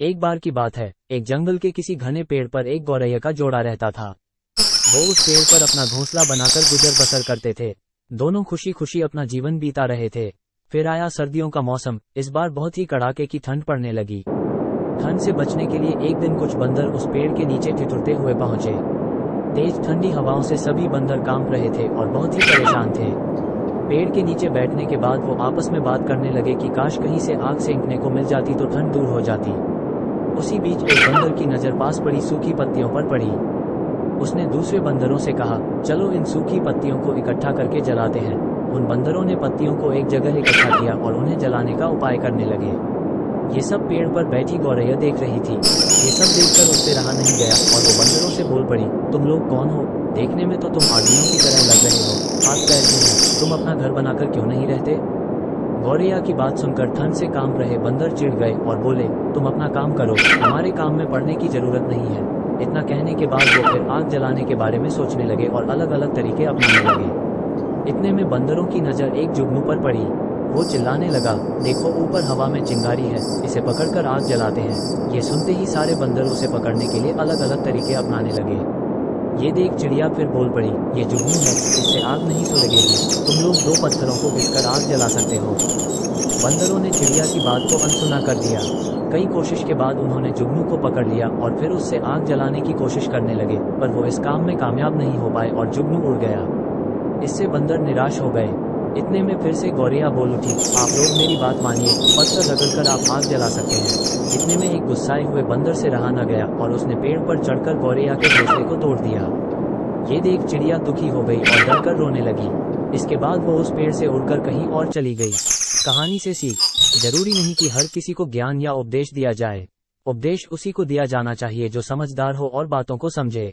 एक बार की बात है, एक जंगल के किसी घने पेड़ पर एक गौरैया का जोड़ा रहता था। वो उस पेड़ पर अपना घोंसला बनाकर गुजर बसर करते थे। दोनों खुशी खुशी अपना जीवन बीता रहे थे। फिर आया सर्दियों का मौसम। इस बार बहुत ही कड़ाके की ठंड पड़ने लगी। ठंड से बचने के लिए एक दिन कुछ बंदर उस पेड़ के नीचे ठिठुरते हुए पहुंचे। तेज ठंडी हवाओं से सभी बंदर कांप रहे थे और बहुत ही परेशान थे। पेड़ के नीचे बैठने के बाद वो आपस में बात करने लगे कि काश कहीं से आग सेंकने को मिल जाती तो ठंड दूर हो जाती। उसी बीच एक बंदर की नज़र पास पड़ी सूखी पत्तियों पर पड़ी। उसने दूसरे बंदरों से कहा, चलो इन सूखी पत्तियों को इकट्ठा करके जलाते हैं। उन बंदरों ने पत्तियों को एक जगह इकट्ठा किया और उन्हें जलाने का उपाय करने लगे। ये सब पेड़ पर बैठी गौरैया देख रही थी। ये सब देखकर उससे रहा नहीं गया और वो बंदरों से बोल पड़ी, तुम लोग कौन हो? देखने में तो तुम आदमियों की तरह लग रहे हो, हाथ पैर भी हैं, तुम अपना घर बनाकर क्यों नहीं रहते? गौरैया की बात सुनकर ठंड से कांप रहे बंदर चिढ़ गए और बोले, तुम अपना काम करो, हमारे काम में पड़ने की जरूरत नहीं है। इतना कहने के बाद वो फिर आग जलाने के बारे में सोचने लगे और अलग अलग तरीके अपनाने लगे। इतने में बंदरों की नज़र एक जुगनू पर पड़ी। वो चिल्लाने लगा, देखो ऊपर हवा में चिंगारी है, इसे पकड़कर आग जलाते हैं। ये सुनते ही सारे बंदर उसे पकड़ने के लिए अलग अलग तरीके अपनाने लगे। ये देख चिड़िया फिर बोल पड़ी, ये जुगनू है, इससे आग नहीं सुलगेगी। तुम लोग दो पत्थरों को घिसकर आग जला सकते हो। बंदरों ने चिड़िया की बात को अनसुना कर दिया। कई कोशिश के बाद उन्होंने जुगनू को पकड़ लिया और फिर उससे आग जलाने की कोशिश करने लगे, पर वो इस काम में कामयाब नहीं हो पाए और जुगनू उड़ गया। इससे बंदर निराश हो गए। इतने में फिर से गौरैया बोल उठी, आप लोग मेरी बात मानिए, पत्थर रगड़कर आप आग जला सकते हैं। इतने में एक गुस्साए हुए बंदर से रहा न गया और उसने पेड़ पर चढ़कर गौरैया के घोंसले को तोड़ दिया। ये देख चिड़िया दुखी हो गई और डरकर रोने लगी। इसके बाद वो उस पेड़ से उड़कर कहीं और चली गई। कहानी से सीख, जरूरी नहीं कि हर किसी को ज्ञान या उपदेश दिया जाए। उपदेश उसी को दिया जाना चाहिए जो समझदार हो और बातों को समझे।